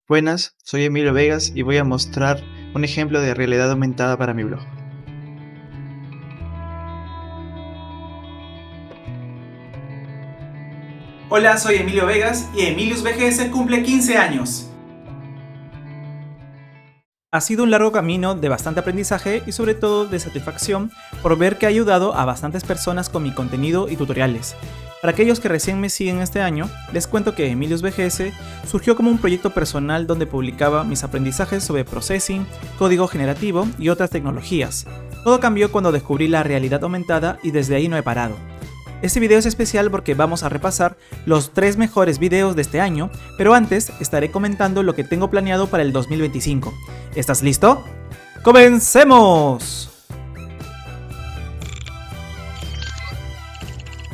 Buenas, soy Emilio Vegas y voy a mostrar un ejemplo de realidad aumentada para mi blog. Hola, soy Emilio Vegas y Emilius VGS cumple 15 años. Ha sido un largo camino de bastante aprendizaje y sobre todo de satisfacción por ver que ha ayudado a bastantes personas con mi contenido y tutoriales. Para aquellos que recién me siguen este año, les cuento que Emilius VGS surgió como un proyecto personal donde publicaba mis aprendizajes sobre processing, código generativo y otras tecnologías. Todo cambió cuando descubrí la realidad aumentada y desde ahí no he parado. Este video es especial porque vamos a repasar los 3 mejores videos de este año, pero antes estaré comentando lo que tengo planeado para el 2025. ¿Estás listo? ¡Comencemos!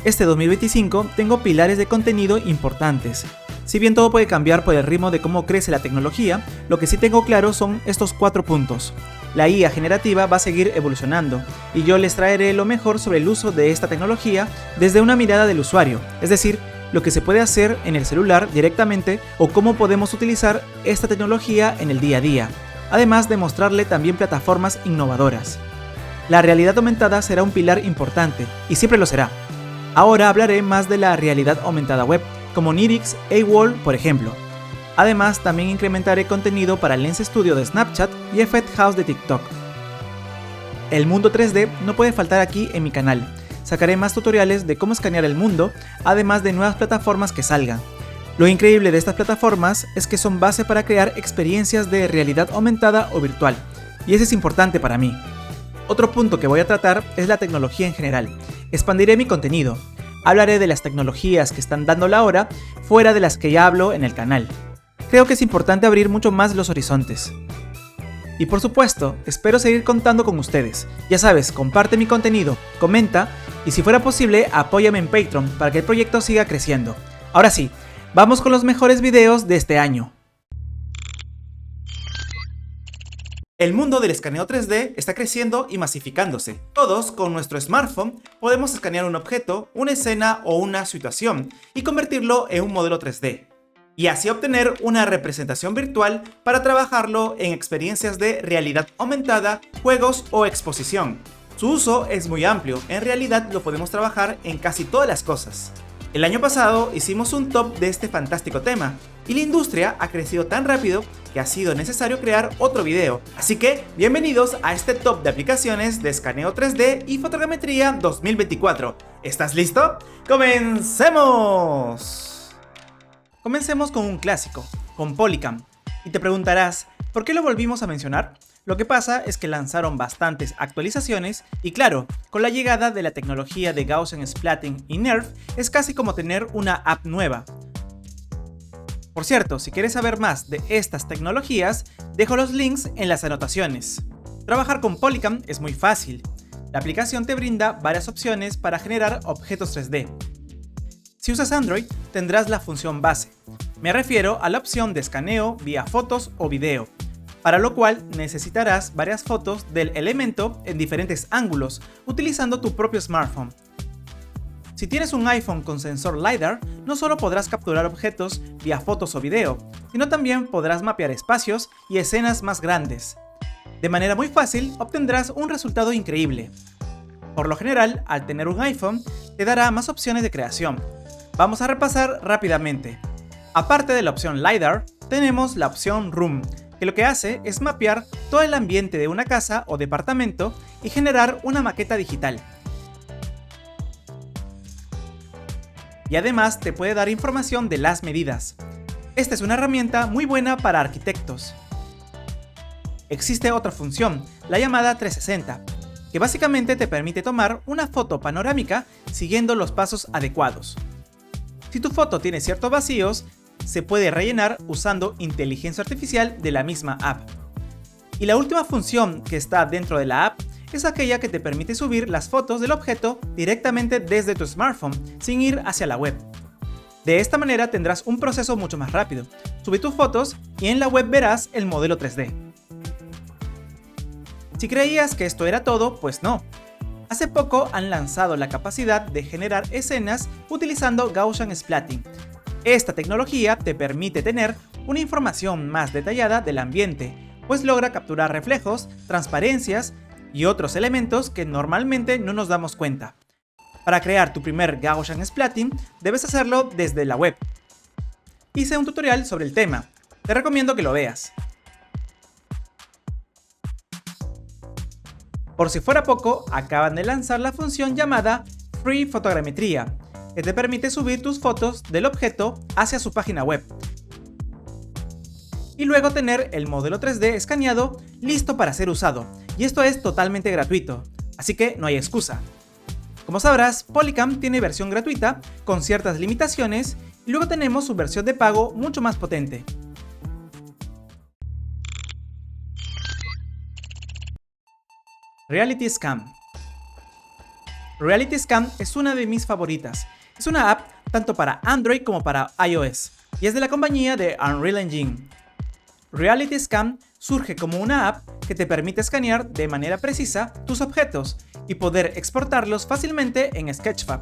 Este 2025 tengo pilares de contenido importantes. Si bien todo puede cambiar por el ritmo de cómo crece la tecnología, lo que sí tengo claro son estos 4 puntos. La IA generativa va a seguir evolucionando, y yo les traeré lo mejor sobre el uso de esta tecnología desde una mirada del usuario, es decir, lo que se puede hacer en el celular directamente o cómo podemos utilizar esta tecnología en el día a día, además de mostrarle también plataformas innovadoras. La realidad aumentada será un pilar importante, y siempre lo será. Ahora hablaré más de la realidad aumentada web, como Nirix, AWOL, por ejemplo. Además, también incrementaré contenido para Lens Studio de Snapchat y Effect House de TikTok. El mundo 3D no puede faltar aquí en mi canal. Sacaré más tutoriales de cómo escanear el mundo, además de nuevas plataformas que salgan. Lo increíble de estas plataformas es que son base para crear experiencias de realidad aumentada o virtual, y eso es importante para mí. Otro punto que voy a tratar es la tecnología en general. Expandiré mi contenido. Hablaré de las tecnologías que están dando la hora, fuera de las que ya hablo en el canal. Creo que es importante abrir mucho más los horizontes. Y por supuesto, espero seguir contando con ustedes. Ya sabes, comparte mi contenido, comenta y si fuera posible, apóyame en Patreon para que el proyecto siga creciendo. Ahora sí, vamos con los mejores videos de este año. El mundo del escaneo 3D está creciendo y masificándose. Todos, con nuestro smartphone, podemos escanear un objeto, una escena o una situación y convertirlo en un modelo 3D. Y así obtener una representación virtual para trabajarlo en experiencias de realidad aumentada, juegos o exposición. Su uso es muy amplio, en realidad lo podemos trabajar en casi todas las cosas. El año pasado hicimos un top de este fantástico tema, y la industria ha crecido tan rápido que ha sido necesario crear otro video. Así que, bienvenidos a este top de aplicaciones de escaneo 3D y fotogrametría 2024. ¿Estás listo? ¡Comencemos! Comencemos con un clásico, con Polycam. Y te preguntarás, ¿por qué lo volvimos a mencionar? Lo que pasa es que lanzaron bastantes actualizaciones y claro, con la llegada de la tecnología de Gaussian Splatting y NeRF es casi como tener una app nueva. Por cierto, si quieres saber más de estas tecnologías, dejo los links en las anotaciones. Trabajar con Polycam es muy fácil. La aplicación te brinda varias opciones para generar objetos 3D. Si usas Android, tendrás la función base. Me refiero a la opción de escaneo vía fotos o video, para lo cual necesitarás varias fotos del elemento en diferentes ángulos, utilizando tu propio smartphone. Si tienes un iPhone con sensor LiDAR, no solo podrás capturar objetos vía fotos o video, sino también podrás mapear espacios y escenas más grandes. De manera muy fácil, obtendrás un resultado increíble. Por lo general, al tener un iPhone, te dará más opciones de creación. Vamos a repasar rápidamente. Aparte de la opción LiDAR, tenemos la opción Room, que lo que hace es mapear todo el ambiente de una casa o departamento y generar una maqueta digital. Y además te puede dar información de las medidas. Esta es una herramienta muy buena para arquitectos. Existe otra función, la llamada 360, que básicamente te permite tomar una foto panorámica siguiendo los pasos adecuados. Si tu foto tiene ciertos vacíos, se puede rellenar usando inteligencia artificial de la misma app. Y la última función que está dentro de la app es aquella que te permite subir las fotos del objeto directamente desde tu smartphone, sin ir hacia la web. De esta manera tendrás un proceso mucho más rápido. Sube tus fotos y en la web verás el modelo 3D. Si creías que esto era todo, pues no. Hace poco han lanzado la capacidad de generar escenas utilizando Gaussian Splatting. Esta tecnología te permite tener una información más detallada del ambiente, pues logra capturar reflejos, transparencias y otros elementos que normalmente no nos damos cuenta. Para crear tu primer Gaussian Splatting, debes hacerlo desde la web. Hice un tutorial sobre el tema, te recomiendo que lo veas. Por si fuera poco, acaban de lanzar la función llamada Free Fotogrametría, que te permite subir tus fotos del objeto hacia su página web y luego tener el modelo 3D escaneado listo para ser usado, y esto es totalmente gratuito, así que no hay excusa. Como sabrás, Polycam tiene versión gratuita con ciertas limitaciones y luego tenemos su versión de pago mucho más potente. Reality Scam. Reality Scam es una de mis favoritas. Es una app tanto para Android como para iOS y es de la compañía de Unreal Engine. Reality Scam surge como una app que te permite escanear de manera precisa tus objetos y poder exportarlos fácilmente en Sketchfab,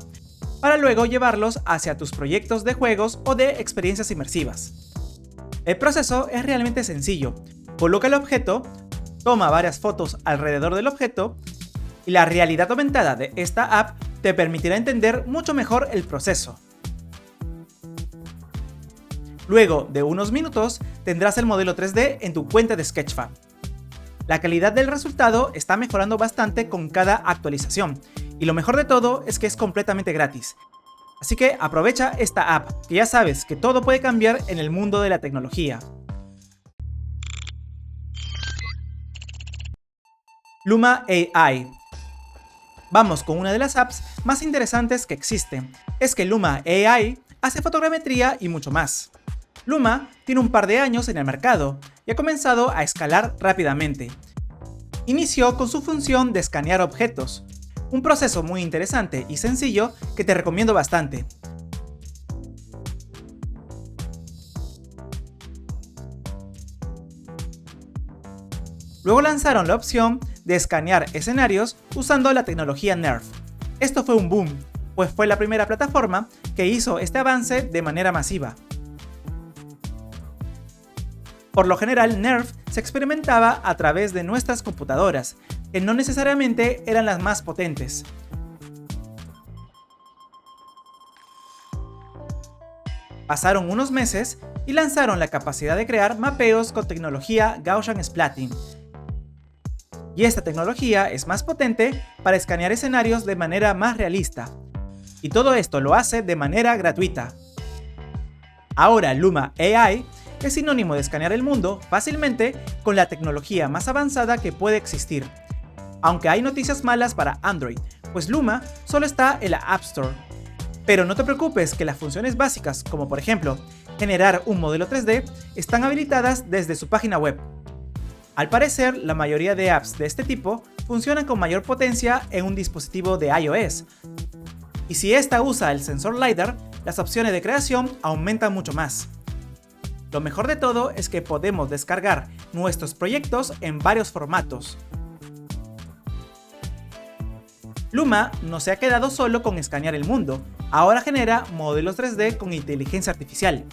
para luego llevarlos hacia tus proyectos de juegos o de experiencias inmersivas. El proceso es realmente sencillo. Coloca el objeto, toma varias fotos alrededor del objeto y la realidad aumentada de esta app te permitirá entender mucho mejor el proceso. Luego de unos minutos tendrás el modelo 3D en tu cuenta de Sketchfab. La calidad del resultado está mejorando bastante con cada actualización y lo mejor de todo es que es completamente gratis. Así que aprovecha esta app, que ya sabes que todo puede cambiar en el mundo de la tecnología. Luma AI. Vamos con una de las apps más interesantes que existen. Es que Luma AI hace fotogrametría y mucho más. Luma tiene un par de años en el mercado y ha comenzado a escalar rápidamente. Inició con su función de escanear objetos, un proceso muy interesante y sencillo que te recomiendo bastante. Luego lanzaron la opción de escanear escenarios usando la tecnología NERF. Esto fue un boom, pues fue la primera plataforma que hizo este avance de manera masiva. Por lo general, NERF se experimentaba a través de nuestras computadoras, que no necesariamente eran las más potentes. Pasaron unos meses y lanzaron la capacidad de crear mapeos con tecnología Gaussian Splatting. Y esta tecnología es más potente para escanear escenarios de manera más realista. Y todo esto lo hace de manera gratuita. Ahora Luma AI es sinónimo de escanear el mundo fácilmente con la tecnología más avanzada que puede existir. Aunque hay noticias malas para Android, pues Luma solo está en la App Store. Pero no te preocupes, que las funciones básicas, como por ejemplo generar un modelo 3D, están habilitadas desde su página web. Al parecer, la mayoría de apps de este tipo funcionan con mayor potencia en un dispositivo de iOS. Y si esta usa el sensor LiDAR, las opciones de creación aumentan mucho más. Lo mejor de todo es que podemos descargar nuestros proyectos en varios formatos. Luma no se ha quedado solo con escanear el mundo, ahora genera modelos 3D con inteligencia artificial.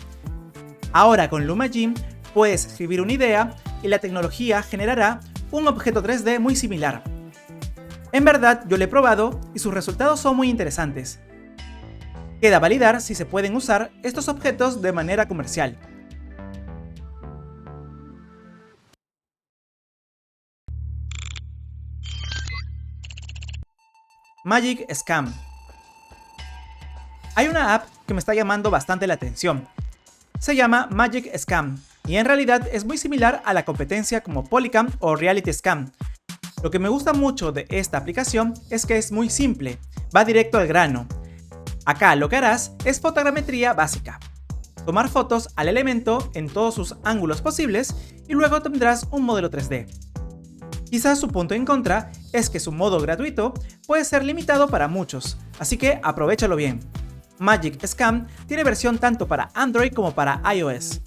Ahora con Luma Gym puedes escribir una idea y la tecnología generará un objeto 3D muy similar. En verdad, yo lo he probado y sus resultados son muy interesantes. Queda validar si se pueden usar estos objetos de manera comercial. Magic Scam. Hay una app que me está llamando bastante la atención. Se llama Magic Scam y en realidad es muy similar a la competencia como Polycam o Reality Scam. Lo que me gusta mucho de esta aplicación es que es muy simple, va directo al grano. Acá lo que harás es fotogrametría básica. Tomar fotos al elemento en todos sus ángulos posibles y luego tendrás un modelo 3D. Quizás su punto en contra es que su modo gratuito puede ser limitado para muchos, así que aprovéchalo bien. Magic Scam tiene versión tanto para Android como para iOS.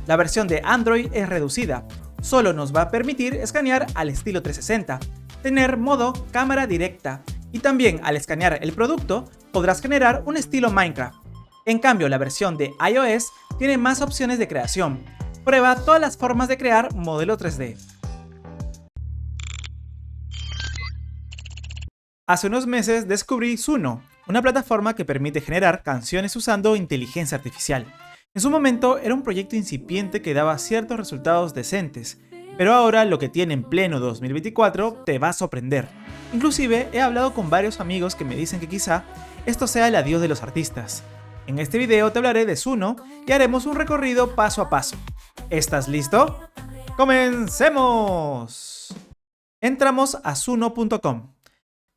La versión de Android es reducida, solo nos va a permitir escanear al estilo 360, tener modo cámara directa y también al escanear el producto podrás generar un estilo Minecraft. En cambio, la versión de iOS tiene más opciones de creación, Prueba todas las formas de crear modelo 3D. Hace unos meses descubrí Suno, una plataforma que permite generar canciones usando inteligencia artificial. En su momento era un proyecto incipiente que daba ciertos resultados decentes, pero ahora lo que tiene en pleno 2024 te va a sorprender. Inclusive he hablado con varios amigos que me dicen que quizá esto sea el adiós de los artistas. En este video te hablaré de Suno y haremos un recorrido paso a paso. ¿Estás listo? ¡Comencemos! Entramos a suno.com.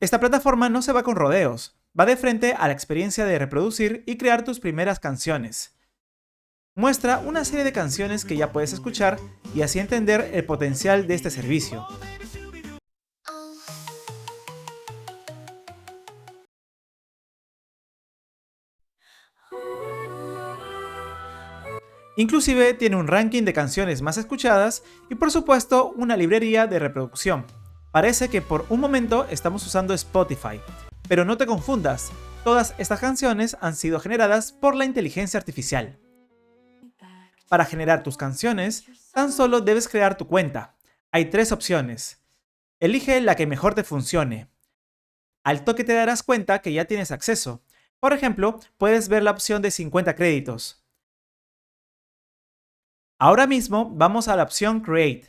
Esta plataforma no se va con rodeos, va de frente a la experiencia de reproducir y crear tus primeras canciones. Muestra una serie de canciones que ya puedes escuchar y así entender el potencial de este servicio. Inclusive tiene un ranking de canciones más escuchadas y por supuesto una librería de reproducción. Parece que por un momento estamos usando Spotify, pero no te confundas, todas estas canciones han sido generadas por la inteligencia artificial. Para generar tus canciones, tan solo debes crear tu cuenta. Hay 3 opciones. Elige la que mejor te funcione. Al toque te darás cuenta que ya tienes acceso. Por ejemplo, puedes ver la opción de 50 créditos. Ahora mismo vamos a la opción Create.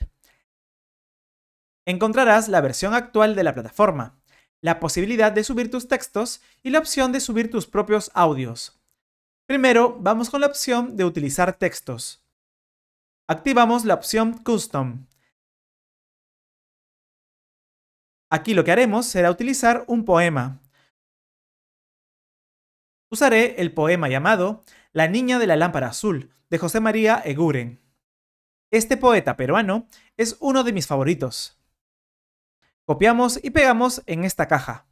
Encontrarás la versión actual de la plataforma, la posibilidad de subir tus textos y la opción de subir tus propios audios. Primero, vamos con la opción de utilizar textos. Activamos la opción Custom. Aquí lo que haremos será utilizar un poema. Usaré el poema llamado La niña de la lámpara azul, de José María Eguren. Este poeta peruano es uno de mis favoritos. Copiamos y pegamos en esta caja.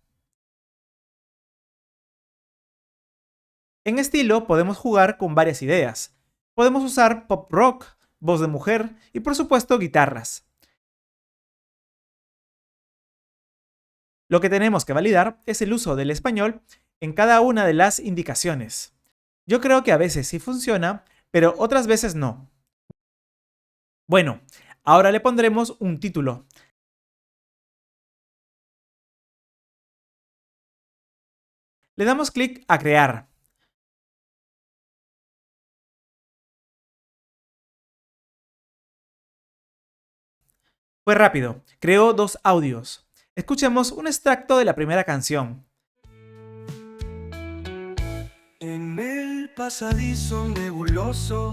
En estilo podemos jugar con varias ideas. Podemos usar pop rock, voz de mujer y por supuesto guitarras. Lo que tenemos que validar es el uso del español en cada una de las indicaciones. Yo creo que a veces sí funciona, pero otras veces no. Bueno, ahora le pondremos un título. Le damos clic a crear. Fue rápido, creó 2 audios. Escuchemos un extracto de la primera canción. En el pasadizo nebuloso,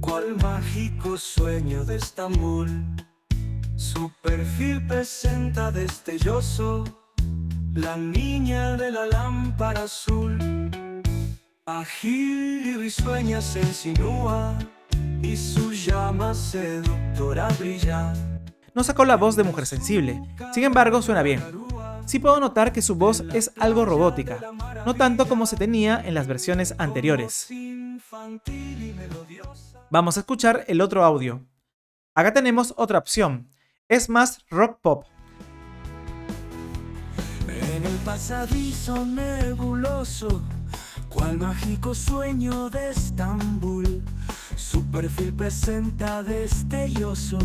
cual mágico sueño de Estambul, su perfil presenta destelloso la niña de la lámpara azul. Ágil y risueña se insinúa y su llama seductora brilla. No sacó la voz de mujer sensible, sin embargo suena bien. Sí puedo notar que su voz es algo robótica, no tanto como se tenía en las versiones anteriores. Vamos a escuchar el otro audio. Acá tenemos otra opción, es más rock pop. En el pasadizo nebuloso, cual mágico sueño de Estambul, su perfil presenta destelloso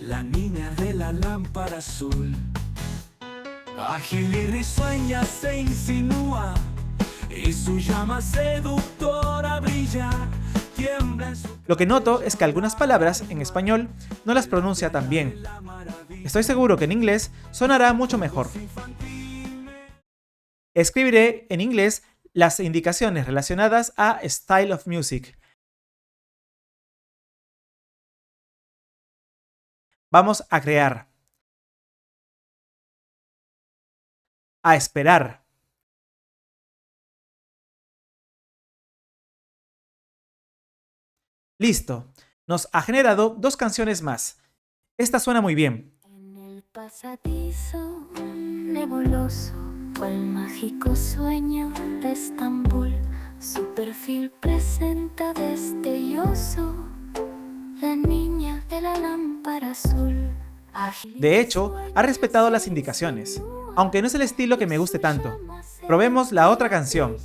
la niña de la lámpara azul. Ágil y risueña se insinúa y su llama seductora brilla. Lo que noto es que algunas palabras en español no las pronuncia tan bien. Estoy seguro que en inglés sonará mucho mejor. Escribiré en inglés las indicaciones relacionadas a Style of Music. Vamos a crear. A esperar. Listo. Nos ha generado 2 canciones más. Esta suena muy bien. En el pasadizo nebuloso, cual mágico sueño de Estambul, su perfil presenta destelloso la niña de la lámpara azul. De hecho, ha respetado las indicaciones, aunque no es el estilo que me guste tanto. Probemos la otra canción.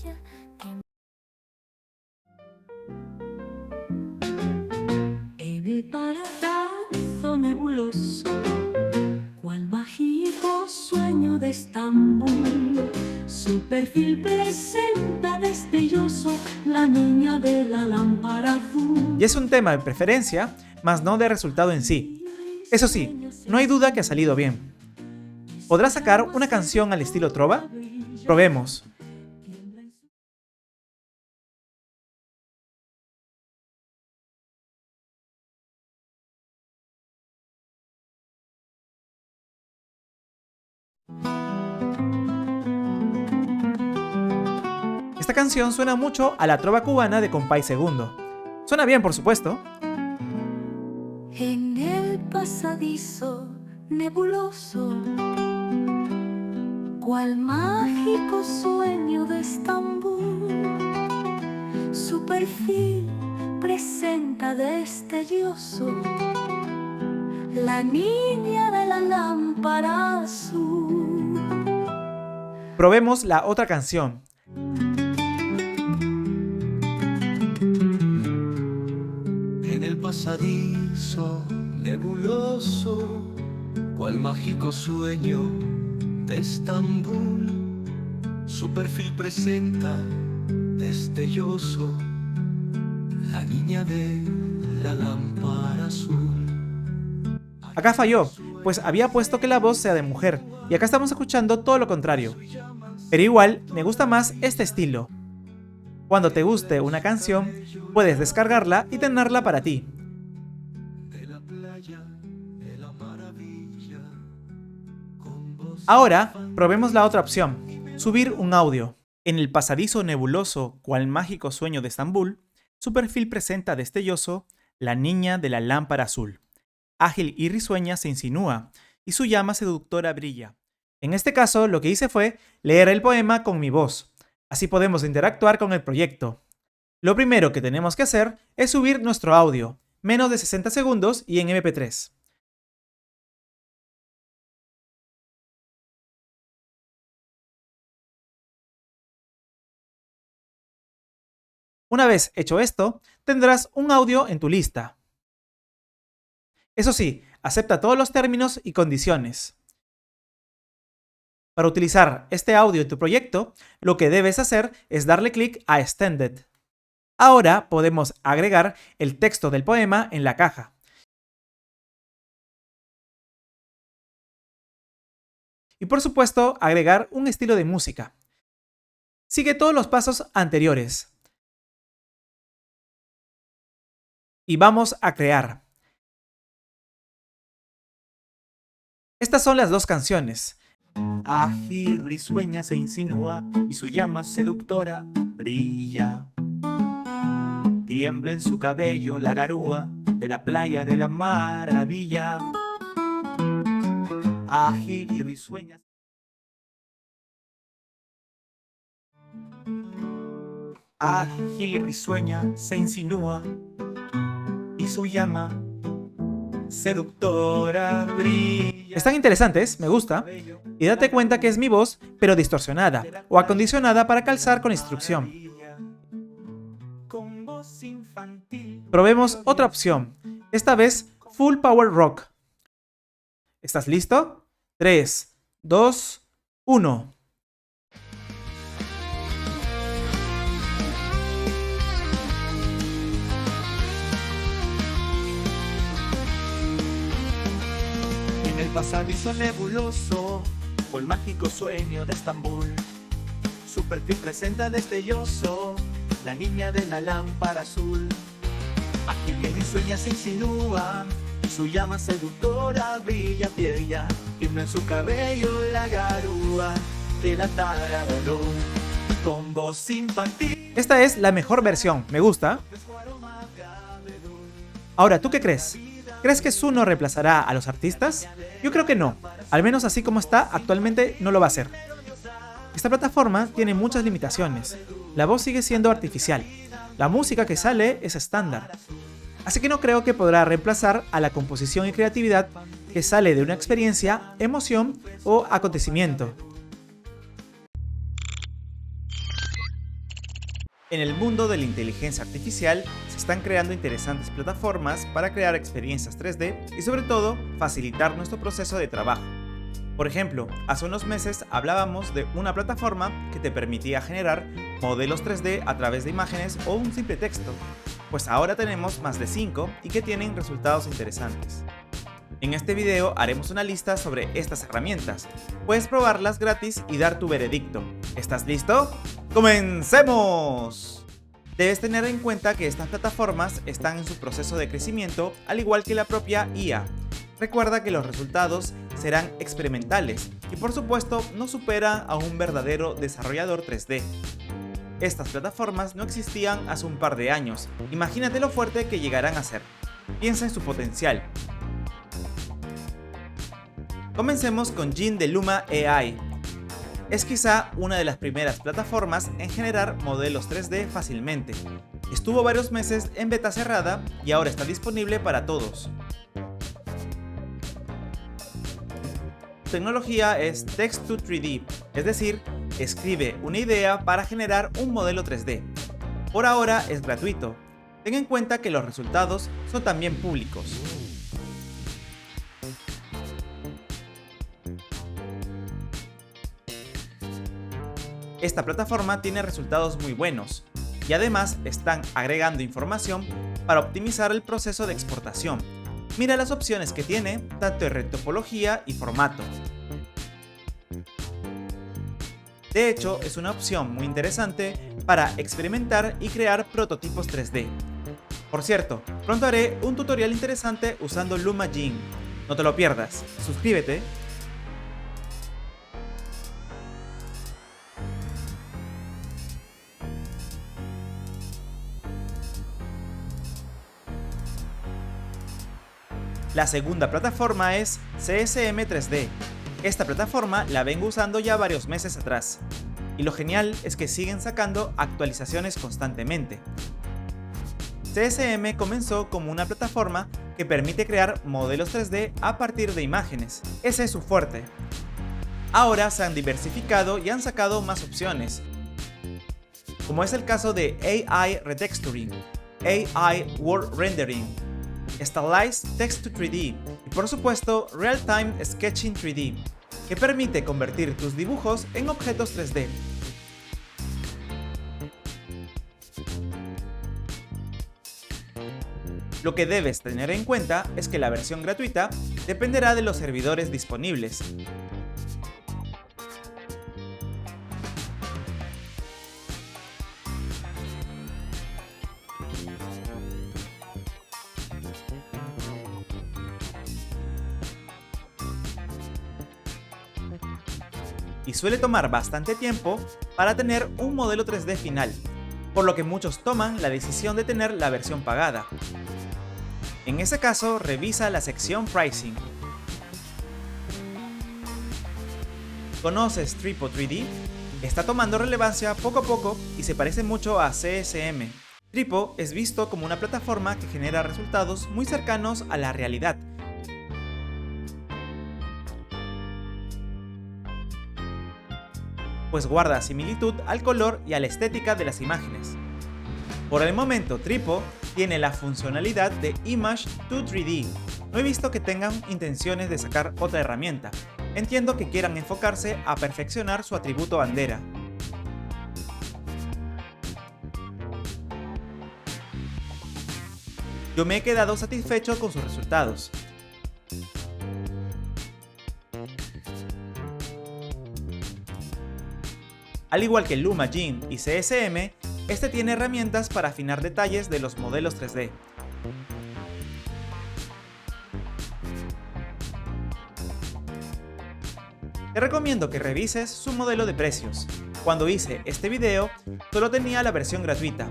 pasadizo nebuloso, cual mágico sueño de Estambul. Su perfil presenta destelloso la niña de la lámpara azul. Y es un tema de preferencia, más no de resultado en sí. Eso sí, no hay duda que ha salido bien. ¿Podrás sacar una canción al estilo trova? Probemos. Esta canción suena mucho a la trova cubana de Compay Segundo. Suena bien, por supuesto. En el pasadizo nebuloso, cual mágico sueño de Estambul, su perfil presenta destelloso la niña de la lámpara azul. Probemos la otra canción. En el pasadizo nebuloso, cual mágico sueño de Estambul, su perfil presenta destelloso la niña de la lámpara azul. Acá falló, pues había puesto que la voz sea de mujer, y acá estamos escuchando todo lo contrario. Pero igual, me gusta más este estilo. Cuando te guste una canción, puedes descargarla y tenerla para ti. Ahora, probemos la otra opción, subir un audio. En el pasadizo nebuloso, cual mágico sueño de Estambul, su perfil presenta destelloso la niña de la lámpara azul. Ágil y risueña se insinúa, y su llama seductora brilla. En este caso, lo que hice fue leer el poema con mi voz. Así podemos interactuar con el proyecto. Lo primero que tenemos que hacer es subir nuestro audio, menos de 60 segundos y en MP3. Una vez hecho esto, tendrás un audio en tu lista. Eso sí, acepta todos los términos y condiciones. Para utilizar este audio en tu proyecto, lo que debes hacer es darle clic a Extended. Ahora podemos agregar el texto del poema en la caja. Y por supuesto, agregar un estilo de música. Sigue todos los pasos anteriores. Y vamos a crear. Estas son las dos canciones. Ágil, risueña se insinúa y su llama seductora brilla. Tiembla en su cabello la garúa de la playa de la maravilla. Ágil y risueña. Ágil y risueña se insinúa y su llama seductora brilla. Están interesantes, me gusta. Y date cuenta que es mi voz, pero distorsionada o acondicionada para calzar con la instrucción. Probemos otra opción, esta vez Full Power Rock. ¿Estás listo? 3, 2, 1. En el pasadizo nebuloso, o el mágico sueño de Estambul, su perfil presenta destelloso la niña de la lámpara azul. Ágil y risueña se insinúa y su llama seductora brilla, brilla. Tiembla en su cabello la garúa de la tarararó, con voz infantil. Esta es la mejor versión, me gusta. Ahora, ¿tú qué crees? ¿Crees que Suno reemplazará a los artistas? Yo creo que no, al menos así como está, actualmente no lo va a hacer. Esta plataforma tiene muchas limitaciones, la voz sigue siendo artificial, la música que sale es estándar, así que no creo que podrá reemplazar a la composición y creatividad que sale de una experiencia, emoción o acontecimiento. En el mundo de la inteligencia artificial se están creando interesantes plataformas para crear experiencias 3D y sobre todo facilitar nuestro proceso de trabajo. Por ejemplo, hace unos meses hablábamos de una plataforma que te permitía generar modelos 3D a través de imágenes o un simple texto, pues ahora tenemos más de 5 y que tienen resultados interesantes. En este video haremos una lista sobre estas herramientas. Puedes probarlas gratis y dar tu veredicto. ¿Estás listo? ¡Comencemos! Debes tener en cuenta que estas plataformas están en su proceso de crecimiento, al igual que la propia IA. Recuerda que los resultados serán experimentales y por supuesto no supera a un verdadero desarrollador 3D. Estas plataformas no existían hace un par de años. Imagínate lo fuerte que llegarán a ser. Piensa en su potencial. Comencemos con Jin de Luma AI. Es quizá una de las primeras plataformas en generar modelos 3D fácilmente. Estuvo varios meses en beta cerrada y ahora está disponible para todos. Su tecnología es Text to 3D, es decir, escribe una idea para generar un modelo 3D. Por ahora es gratuito. Ten en cuenta que los resultados son también públicos. Esta plataforma tiene resultados muy buenos y además están agregando información para optimizar el proceso de exportación. Mira las opciones que tiene, tanto en topología y formato. De hecho, es una opción muy interesante para experimentar y crear prototipos 3D. Por cierto, pronto haré un tutorial interesante usando Luma Jin. No te lo pierdas, suscríbete. La segunda plataforma es CSM 3D. Esta plataforma la vengo usando ya varios meses atrás. Y lo genial es que siguen sacando actualizaciones constantemente. CSM comenzó como una plataforma que permite crear modelos 3D a partir de imágenes. Ese es su fuerte. Ahora se han diversificado y han sacado más opciones, como es el caso de AI Retexturing, AI World Rendering, Stylized Text to 3D y por supuesto Real-Time Sketching 3D, que permite convertir tus dibujos en objetos 3D. Lo que debes tener en cuenta es que la versión gratuita dependerá de los servidores disponibles. Y suele tomar bastante tiempo para tener un modelo 3D final, por lo que muchos toman la decisión de tener la versión pagada. En ese caso, revisa la sección Pricing. ¿Conoces Tripo 3D? Está tomando relevancia poco a poco y se parece mucho a CSM. Tripo es visto como una plataforma que genera resultados muy cercanos a la realidad. Pues guarda similitud al color y a la estética de las imágenes. Por el momento, Tripo tiene la funcionalidad de Image to 3D. No he visto que tengan intenciones de sacar otra herramienta. Entiendo que quieran enfocarse a perfeccionar su atributo bandera. Yo me he quedado satisfecho con sus resultados. Al igual que Luma Jin y CSM, este tiene herramientas para afinar detalles de los modelos 3D. Te recomiendo que revises su modelo de precios. Cuando hice este video, solo tenía la versión gratuita.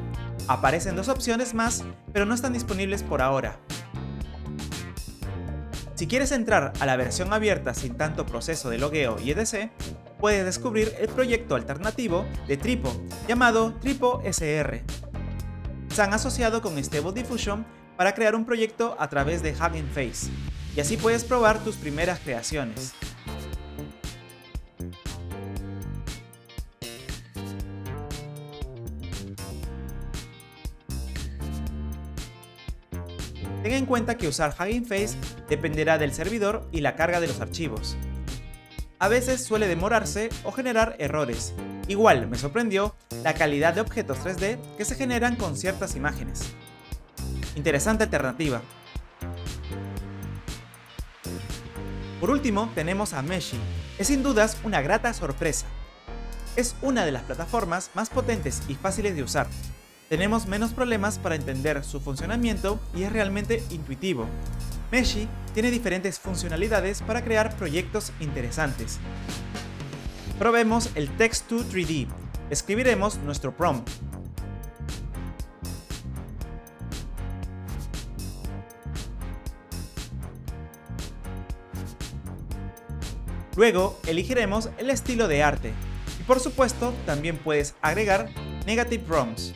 Aparecen dos opciones más, pero no están disponibles por ahora. Si quieres entrar a la versión abierta sin tanto proceso de logueo y etc., puedes descubrir el proyecto alternativo de Tripo, llamado Tripo SR. Se han asociado con Stable Diffusion para crear un proyecto a través de Hugging Face, y así puedes probar tus primeras creaciones. en cuenta que usar Hugging Face dependerá del servidor y la carga de los archivos. A veces suele demorarse o generar errores. Igual me sorprendió la calidad de objetos 3D que se generan con ciertas imágenes. Interesante alternativa. Por último tenemos a Meshy. Es sin dudas una grata sorpresa. Es una de las plataformas más potentes y fáciles de usar. Tenemos menos problemas para entender su funcionamiento y es realmente intuitivo. Meshy tiene diferentes funcionalidades para crear proyectos interesantes. Probemos el Text-to 3D. Escribiremos nuestro prompt. Luego elegiremos el estilo de arte. Y por supuesto, también puedes agregar negative prompts.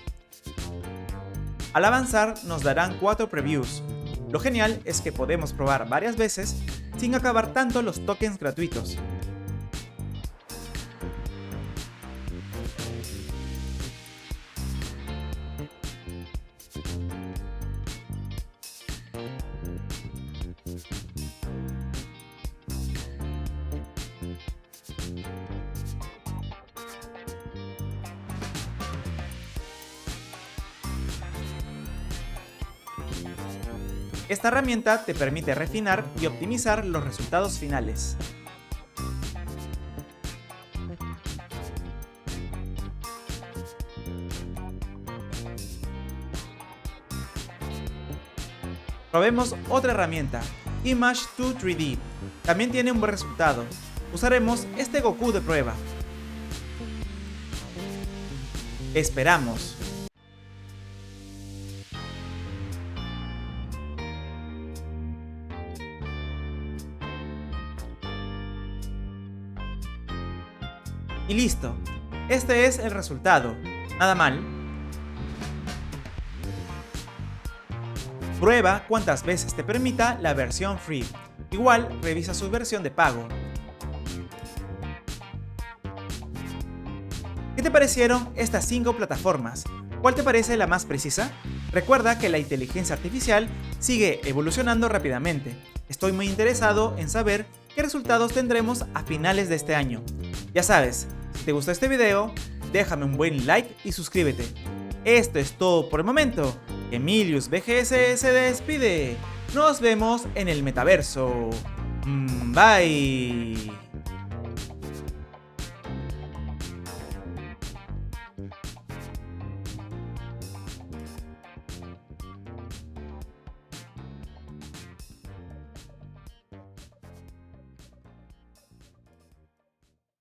Al avanzar nos darán 4 previews. Lo genial es que podemos probar varias veces sin acabar tanto los tokens gratuitos. Esta herramienta te permite refinar y optimizar los resultados finales. Probemos otra herramienta, Image2 3D. También tiene un buen resultado. Usaremos este Goku de prueba. Esperamos. Y listo, este es el resultado, nada mal. Prueba cuantas veces te permita la versión free, igual revisa su versión de pago. ¿Qué te parecieron estas 5 plataformas? ¿Cuál te parece la más precisa? Recuerda que la inteligencia artificial sigue evolucionando rápidamente. Estoy muy interesado en saber qué resultados tendremos a finales de este año. Ya sabes, si te gustó este video, déjame un buen like y suscríbete. Esto es todo por el momento. Emilius BGS se despide. Nos vemos en el metaverso. Bye.